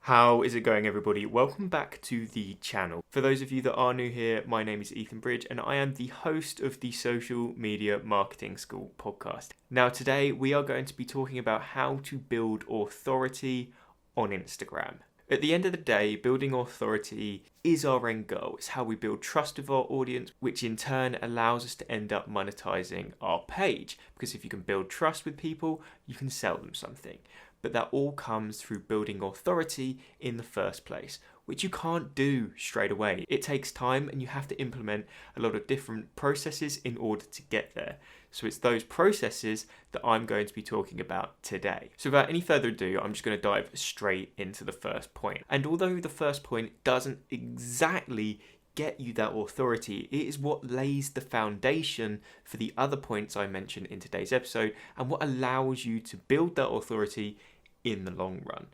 How is it going, everybody? Welcome back to the channel. For those of you that are new here, my name is Ethan Bridge and I am the host of the Social Media Marketing School podcast. Now today we are going to be talking about how to build authority on Instagram. At the end of the day, building authority is our end goal. It's how we build trust with our audience, which in turn allows us to end up monetizing our page. Because if you can build trust with people, you can sell them something. But that all comes through building authority in the first place, which you can't do straight away. It takes time and you have to implement a lot of different processes in order to get there. So it's those processes that I'm going to be talking about today. So without any further ado, I'm just going to dive straight into the first point. And although the first point doesn't exactly get you that authority, it is what lays the foundation for the other points I mentioned in today's episode and what allows you to build that authority in the long run.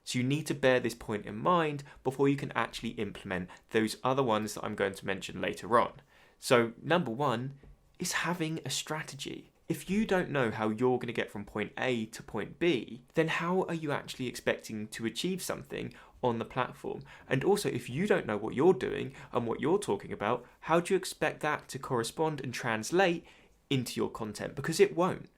So you need to bear this point in mind before you can actually implement those other ones that I'm going to mention later on. So number one is having a strategy. If you don't know how you're going to get from point A to point B, then how are you actually expecting to achieve something on the platform? And also, if you don't know what you're doing and what you're talking about, how do you expect that to correspond and translate into your content? Because it won't.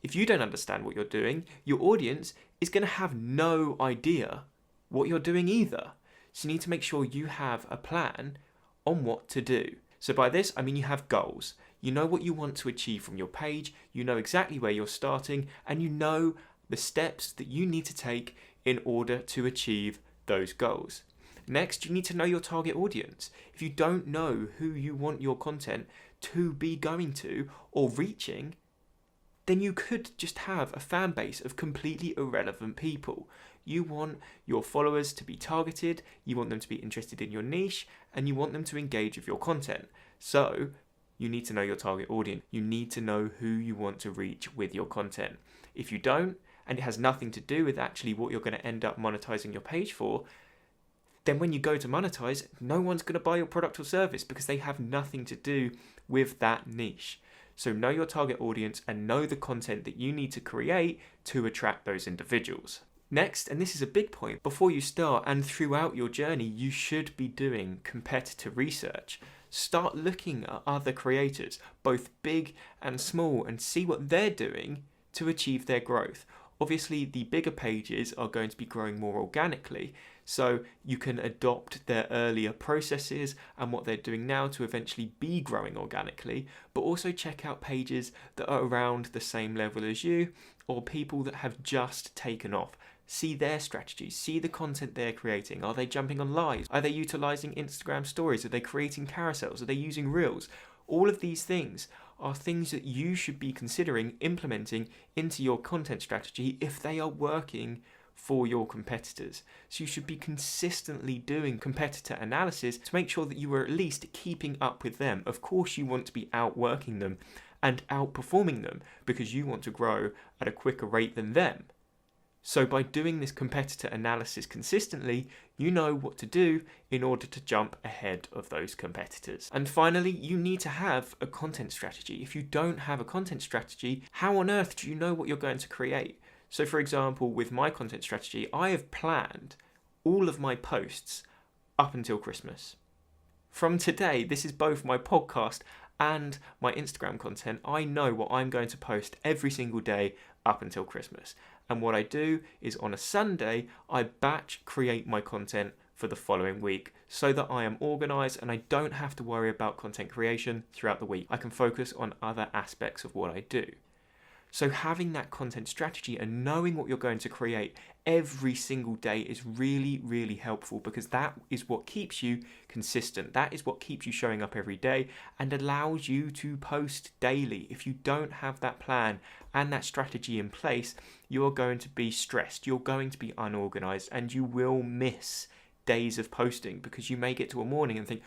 If you don't understand what you're doing, your audience is going to have no idea what you're doing either. So you need to make sure you have a plan on what to do. So by this, I mean you have goals. You know what you want to achieve from your page, you know exactly where you're starting, and you know the steps that you need to take in order to achieve those goals. Next, you need to know your target audience. If you don't know who you want your content to be going to or reaching, then you could just have a fan base of completely irrelevant people. You want your followers to be targeted, you want them to be interested in your niche, and you want them to engage with your content. So, you need to know your target audience. You need to know who you want to reach with your content. If you don't, and it has nothing to do with actually what you're going to end up monetizing your page for, then when you go to monetize, no one's going to buy your product or service because they have nothing to do with that niche. So know your target audience and know the content that you need to create to attract those individuals. Next, and this is a big point, before you start and throughout your journey, you should be doing competitor research. Start looking at other creators, both big and small, and see what they're doing to achieve their growth. Obviously, the bigger pages are going to be growing more organically, so you can adopt their earlier processes and what they're doing now to eventually be growing organically, but also check out pages that are around the same level as you or people that have just taken off. See their strategies, see the content they're creating. Are they jumping on lives? Are they utilizing Instagram stories? Are they creating carousels? Are they using reels? All of these things are things that you should be considering implementing into your content strategy if they are working for your competitors. So you should be consistently doing competitor analysis to make sure that you are at least keeping up with them. Of course, you want to be outworking them and outperforming them because you want to grow at a quicker rate than them. So by doing this competitor analysis consistently, you know what to do in order to jump ahead of those competitors. And finally, you need to have a content strategy. If you don't have a content strategy, how on earth do you know what you're going to create? So for example, with my content strategy, I have planned all of my posts up until Christmas. From today, this is both my podcast and my Instagram content. I know what I'm going to post every single day up until Christmas. And what I do is on a Sunday, I batch create my content for the following week so that I am organized and I don't have to worry about content creation throughout the week. I can focus on other aspects of what I do. So having that content strategy and knowing what you're going to create every single day is really, really helpful because that is what keeps you consistent. That is what keeps you showing up every day and allows you to post daily. If you don't have that plan and that strategy in place, you're going to be stressed, you're going to be unorganized, and you will miss days of posting because you may get to a morning and think,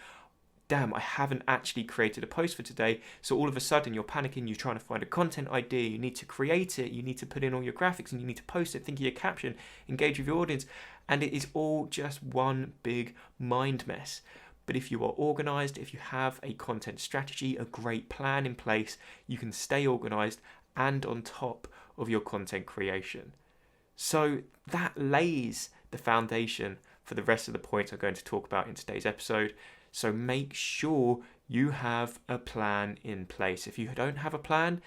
damn, I haven't actually created a post for today. So all of a sudden you're panicking, you're trying to find a content idea, you need to create it, you need to put in all your graphics and you need to post it, think of your caption, engage with your audience. And it is all just one big mind mess. But if you are organized, if you have a content strategy, a great plan in place, you can stay organized and on top of your content creation. So that lays the foundation for the rest of the points I'm going to talk about in today's episode. So make sure you have a plan in place. If you don't have a plan,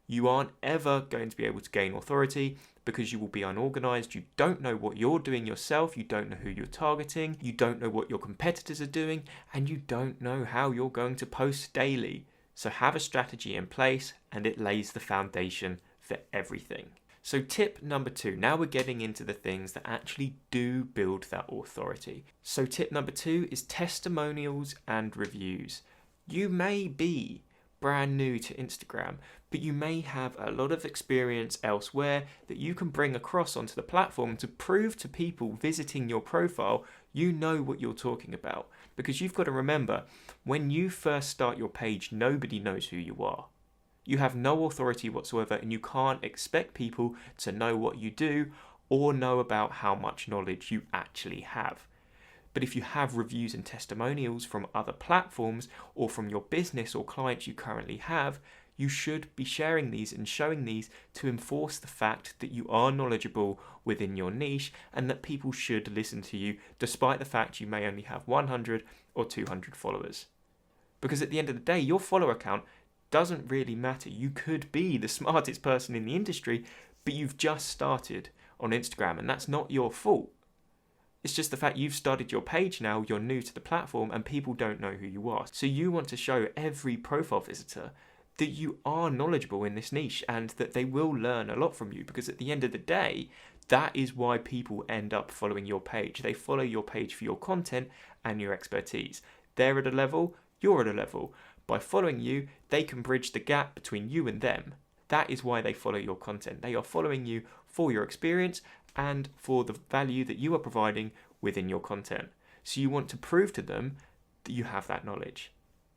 you aren't ever going to be able to gain authority because you will be unorganized. You don't know what you're doing yourself. You don't know who you're targeting. You don't know what your competitors are doing, and you don't know how you're going to post daily. So have a strategy in place, and it lays the foundation for everything. So tip number 2, now we're getting into the things that actually do build that authority. So tip number 2 is testimonials and reviews. You may be brand new to Instagram, but you may have a lot of experience elsewhere that you can bring across onto the platform to prove to people visiting your profile you know what you're talking about. Because you've got to remember, when you first start your page, nobody knows who you are. You have no authority whatsoever, and you can't expect people to know what you do or know about how much knowledge you actually have. But if you have reviews and testimonials from other platforms or from your business or clients you currently have, you should be sharing these and showing these to enforce the fact that you are knowledgeable within your niche and that people should listen to you despite the fact you may only have 100 or 200 followers. Because at the end of the day, your follower count doesn't really matter. You could be the smartest person in the industry, but you've just started on Instagram, and that's not your fault. It's just the fact you've started your page now, you're new to the platform, and people don't know who you are. So you want to show every profile visitor that you are knowledgeable in this niche and that they will learn a lot from you, because at the end of the day, that is why people end up following your page. They follow your page for your content and your expertise. They're at a level, you're at a level. By following you, they can bridge the gap between you and them. That is why they follow your content. They are following you for your experience and for the value that you are providing within your content. So you want to prove to them that you have that knowledge.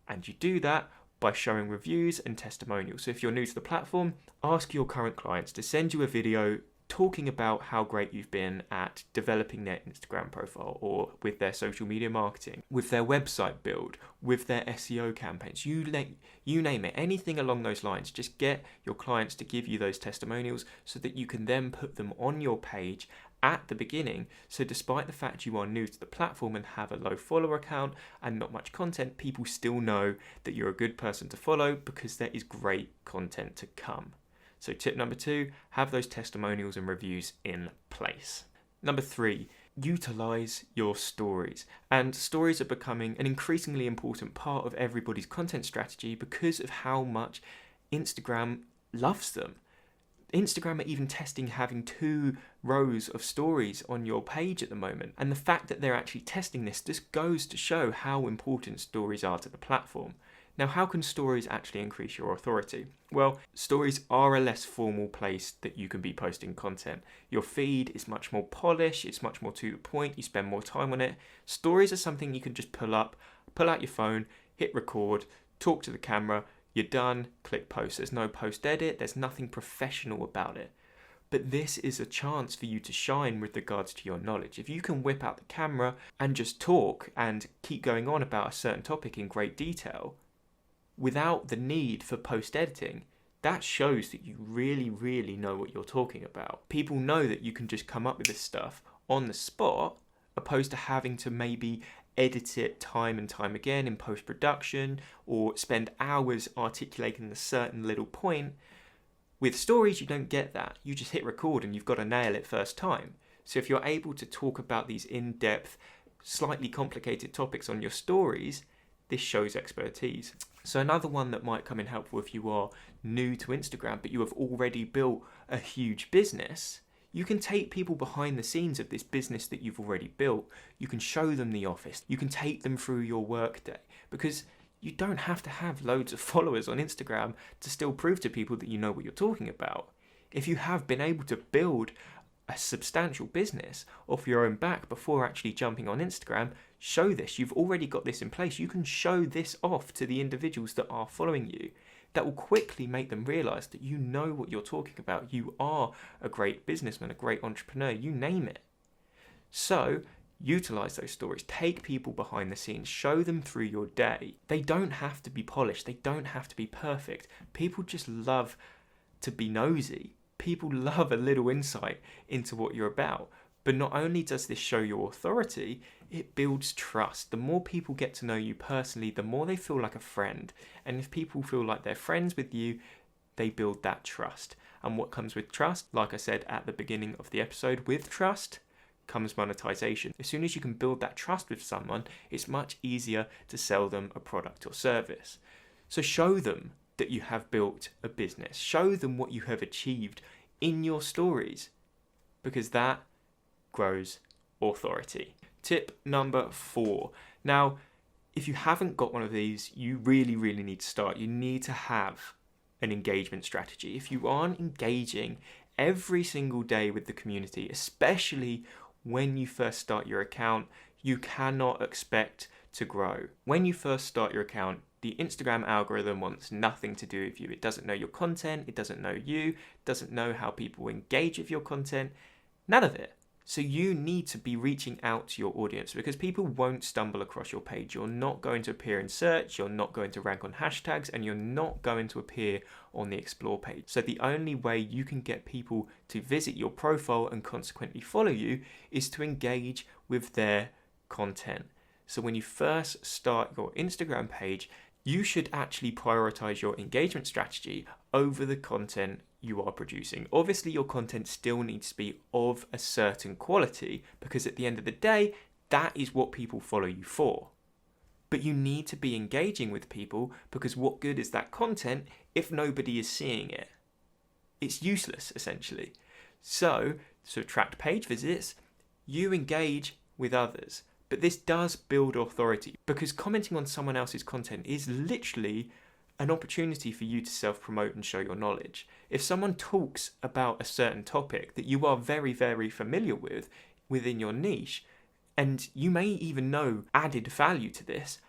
And you do that by showing reviews and testimonials. So if you're new to the platform, ask your current clients to send you a video talking about how great you've been at developing their Instagram profile or with their social media marketing, with their website build, with their SEO campaigns, you name it, anything along those lines. Just get your clients to give you those testimonials so that you can then put them on your page at the beginning. So despite the fact you are new to the platform and have a low follower count and not much content, people still know that you're a good person to follow because there is great content to come. So tip number 2, have those testimonials and reviews in place. Number 3, utilize your stories. And stories are becoming an increasingly important part of everybody's content strategy because of how much Instagram loves them. Instagram are even testing having 2 rows of stories on your page at the moment. And the fact that they're actually testing this just goes to show how important stories are to the platform. Now, how can stories actually increase your authority? Well, stories are a less formal place that you can be posting content. Your feed is much more polished, it's much more to the point, you spend more time on it. Stories are something you can just pull out your phone, hit record, talk to the camera, you're done, click post. There's no post edit, there's nothing professional about it. But this is a chance for you to shine with regards to your knowledge. If you can whip out the camera and just talk and keep going on about a certain topic in great detail, without the need for post-editing, that shows that you really, really know what you're talking about. People know that you can just come up with this stuff on the spot, opposed to having to maybe edit it time and time again in post-production or spend hours articulating a certain little point. With stories, you don't get that. You just hit record and you've got to nail it first time. So if you're able to talk about these in-depth, slightly complicated topics on your stories, this shows expertise. So another one that might come in helpful if you are new to Instagram, but you have already built a huge business, you can take people behind the scenes of this business that you've already built. You can show them the office. You can take them through your workday, because you don't have to have loads of followers on Instagram to still prove to people that you know what you're talking about. If you have been able to build a substantial business off your own back before actually jumping on Instagram, show this. You've already got this in place. You can show this off to the individuals that are following you. That will quickly make them realize that you know what you're talking about. You are a great businessman, a great entrepreneur, you name it. So utilize those stories. Take people behind the scenes. Show them through your day. They don't have to be polished. They don't have to be perfect. People just love to be nosy. People love a little insight into what you're about. But not only does this show your authority, it builds trust. The more people get to know you personally, the more they feel like a friend. And if people feel like they're friends with you, they build that trust. And what comes with trust, like I said at the beginning of the episode, with trust comes monetization. As soon as you can build that trust with someone, it's much easier to sell them a product or service. So show them that you have built a business. Show them what you have achieved in your stories, because that grows authority. Tip number 4. Now, if you haven't got one of these, you really need to start. You need to have an engagement strategy. If you aren't engaging every single day with the community, especially when you first start your account, you cannot expect to grow. When you first start your account, the Instagram algorithm wants nothing to do with you. It doesn't know your content, it doesn't know you, it doesn't know how people engage with your content, none of it. So you need to be reaching out to your audience, because people won't stumble across your page. You're not going to appear in search, you're not going to rank on hashtags, and you're not going to appear on the explore page. So the only way you can get people to visit your profile and consequently follow you is to engage with their content. So when you first start your Instagram page, you should actually prioritize your engagement strategy over the content you are producing. Obviously, your content still needs to be of a certain quality, because at the end of the day, that is what people follow you for. But you need to be engaging with people, because what good is that content if nobody is seeing it? It's useless, essentially. So to attract page visits, you engage with others. But this does build authority, because commenting on someone else's content is literally an opportunity for you to self-promote and show your knowledge. If someone talks about a certain topic that you are very familiar with within your niche, and you may even know added value to this,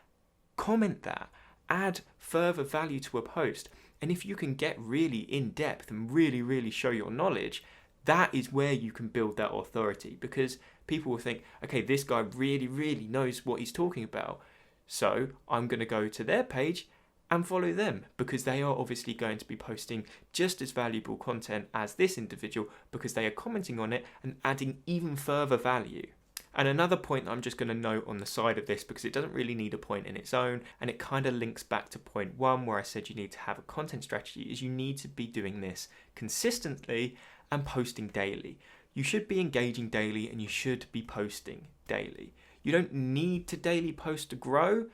comment that. Add further value to a post. And if you can get really in depth and really show your knowledge, that is where you can build that authority, because people will think, okay, this guy really knows what he's talking about, so I'm going to go to their page and follow them, because they are obviously going to be posting just as valuable content as this individual, because they are commenting on it and adding even further value. And another point that I'm just going to note on the side of this, because it doesn't really need a point in its own, and it kind of links back to point 1 where I said you need to have a content strategy, is you need to be doing this consistently and posting daily. You should be engaging daily, and you should be posting daily. You don't need to daily post to grow,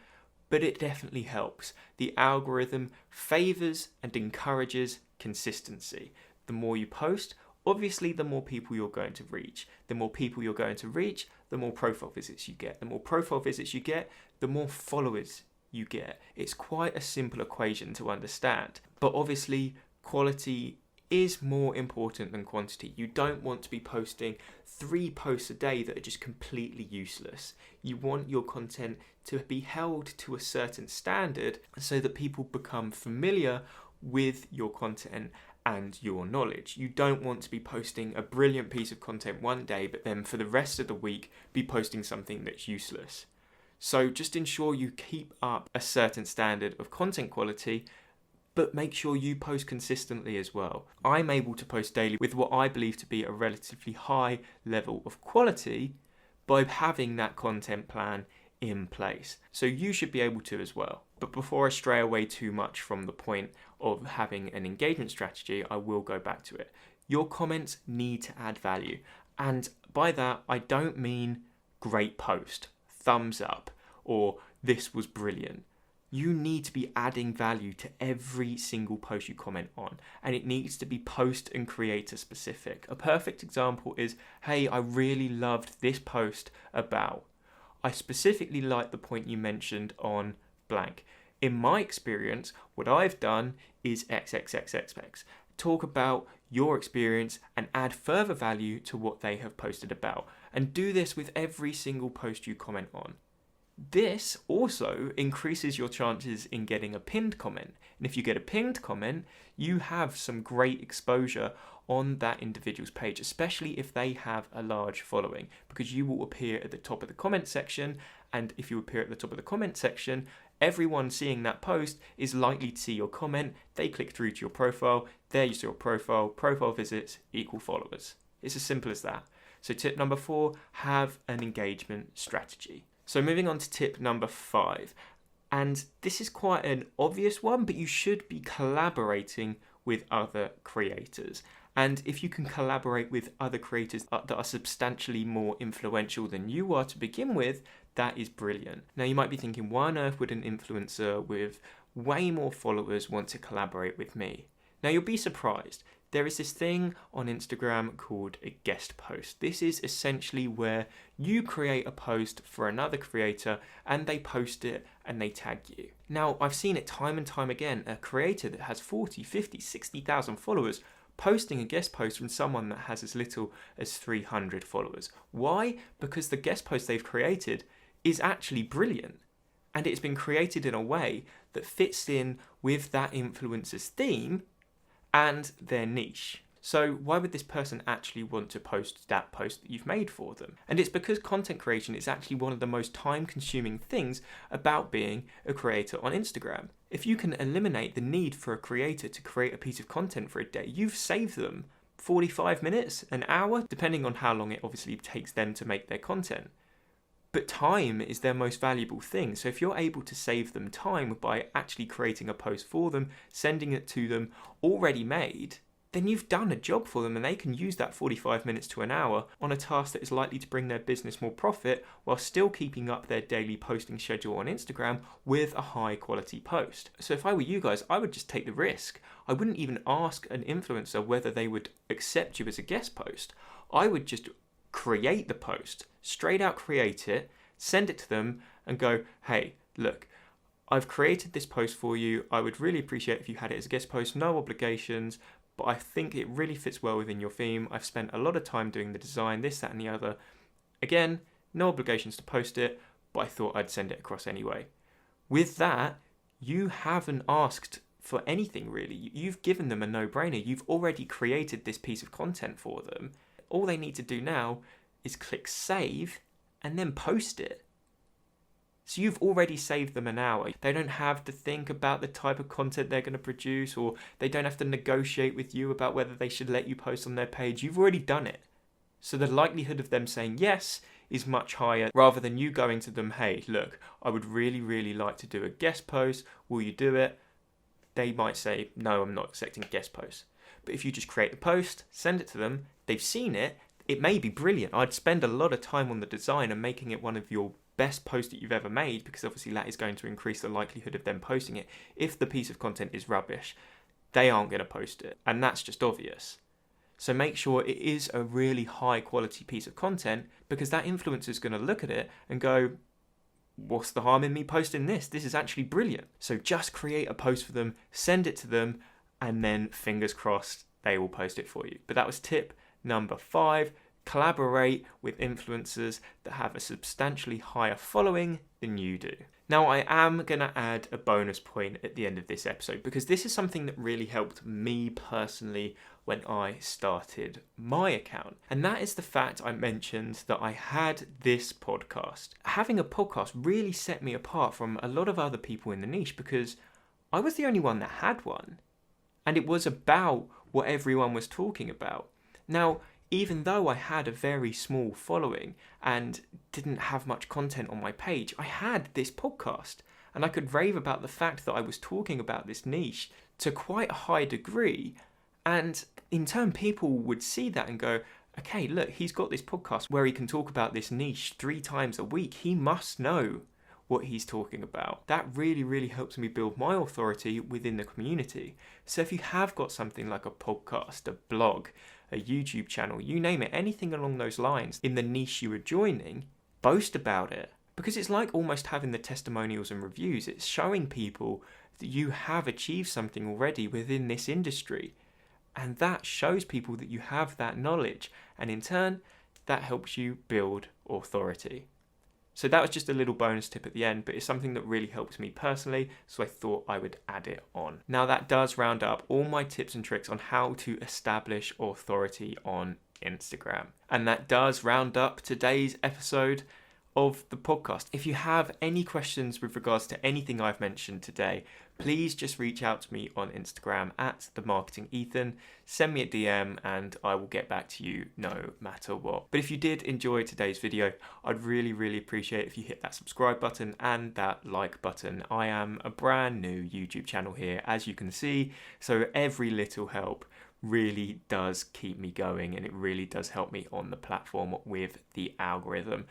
but it definitely helps. The algorithm favors and encourages consistency. The more you post, obviously the more people you're going to reach. The more people you're going to reach, the more profile visits you get. The more profile visits you get, the more followers you get. It's quite a simple equation to understand. But obviously, quality is more important than quantity. You don't want to be posting 3 posts a day that are just completely useless. You want your content to be held to a certain standard so that people become familiar with your content and your knowledge. You don't want to be posting a brilliant piece of content one day, but then for the rest of the week be posting something that's useless. So just ensure you keep up a certain standard of content quality, but make sure you post consistently as well. I'm able to post daily with what I believe to be a relatively high level of quality by having that content plan in place. So you should be able to as well. But before I stray away too much from the point of having an engagement strategy, I will go back to it. Your comments need to add value. And by that, I don't mean great post, thumbs up, or this was brilliant. You need to be adding value to every single post you comment on, and it needs to be post and creator specific. A perfect example is, hey, I really loved this post about. I specifically like the point you mentioned on blank. In my experience, what I've done is XXXXX. Talk about your experience and add further value to what they have posted about. And do this with every single post you comment on. This also increases your chances in getting a pinned comment. And if you get a pinned comment, you have some great exposure on that individual's page, especially if they have a large following, because you will appear at the top of the comment section. And if you appear at the top of the comment section, everyone seeing that post is likely to see your comment. They click through to your profile. There you see your profile. Profile visits equal followers. It's as simple as that. So tip number 4, have an engagement strategy. So moving on to tip number 5, and this is quite an obvious one, but you should be collaborating with other creators. And if you can collaborate with other creators that are substantially more influential than you are to begin with, that is brilliant. Now you might be thinking, why on earth would an influencer with way more followers want to collaborate with me? Now you'll be surprised. There is this thing on Instagram called a guest post. This is essentially where you create a post for another creator and they post it and they tag you. Now, I've seen it time and time again, a creator that has 40, 50, 60,000 followers posting a guest post from someone that has as little as 300 followers. Why? Because the guest post they've created is actually brilliant. And it's been created in a way that fits in with that influencer's theme and their niche. So why would this person actually want to post that post that you've made for them? And it's because content creation is actually one of the most time-consuming things about being a creator on Instagram. If you can eliminate the need for a creator to create a piece of content for a day, you've saved them 45 minutes, an hour, depending on how long it obviously takes them to make their content. But time is their most valuable thing. So if you're able to save them time by actually creating a post for them, sending it to them already made, then you've done a job for them and they can use that 45 minutes to an hour on a task that is likely to bring their business more profit while still keeping up their daily posting schedule on Instagram with a high quality post. So if I were you guys, I would just take the risk. I wouldn't even ask an influencer whether they would accept you as a guest post. I would just create the post, straight out create it, send it to them and go, hey, look, I've created this post for you. I would really appreciate if you had it as a guest post, no obligations, but I think it really fits well within your theme. I've spent a lot of time doing the design, this, that, and the other. Again, no obligations to post it, but I thought I'd send it across anyway. With that, you haven't asked for anything really. You've given them a no-brainer. You've already created this piece of content for them. All they need to do now is click save and then post it. So you've already saved them an hour. They don't have to think about the type of content they're going to produce, or they don't have to negotiate with you about whether they should let you post on their page. You've already done it. So the likelihood of them saying yes is much higher, rather than you going to them, hey, look, I would really, really like to do a guest post. Will you do it? They might say, no, I'm not accepting guest posts. But if you just create the post, send it to them, they've seen it, it may be brilliant. I'd spend a lot of time on the design and making it one of your best posts that you've ever made, because obviously that is going to increase the likelihood of them posting it. If the piece of content is rubbish, they aren't going to post it. And that's just obvious. So make sure it is a really high quality piece of content, because that influencer is going to look at it and go, what's the harm in me posting this? This is actually brilliant. So just create a post for them, send it to them, and then fingers crossed they will post it for you. But that was tip number 5. Collaborate with influencers that have a substantially higher following than you do. Now, I am going to add a bonus point at the end of this episode, because this is something that really helped me personally when I started my account. And that is the fact I mentioned that I had this podcast. Having a podcast really set me apart from a lot of other people in the niche, because I was the only one that had one. And it was about what everyone was talking about. Now, even though I had a very small following and didn't have much content on my page, I had this podcast. And I could rave about the fact that I was talking about this niche to quite a high degree. And in turn, people would see that and go, okay, look, he's got this podcast where he can talk about this niche 3 times a week. He must know what he's talking about. That really, really helps me build my authority within the community. So if you have got something like a podcast, a blog, a YouTube channel, you name it, anything along those lines in the niche you are joining, boast about it. Because it's like almost having the testimonials and reviews. It's showing people that you have achieved something already within this industry. And that shows people that you have that knowledge. And in turn, that helps you build authority. So that was just a little bonus tip at the end, but it's something that really helps me personally, so I thought I would add it on. Now that does round up all my tips and tricks on how to establish authority on Instagram. And that does round up today's episode. of the podcast. If you have any questions with regards to anything I've mentioned today, please just reach out to me on Instagram at themarketingethan. Send me a DM and I will get back to you no matter what. But if you did enjoy today's video, I'd really appreciate if you hit that subscribe button and that like button. I am a brand new YouTube channel here, as you can see, so every little help really does keep me going, and it really does help me on the platform with the algorithm.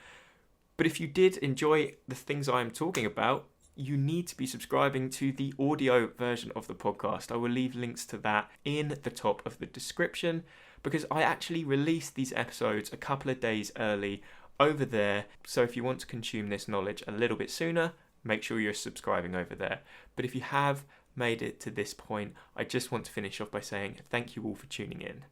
But if you did enjoy the things I'm talking about, you need to be subscribing to the audio version of the podcast. I will leave links to that in the top of the description, because I actually released these episodes a couple of days early over there. So if you want to consume this knowledge a little bit sooner, make sure you're subscribing over there. But if you have made it to this point, I just want to finish off by saying thank you all for tuning in.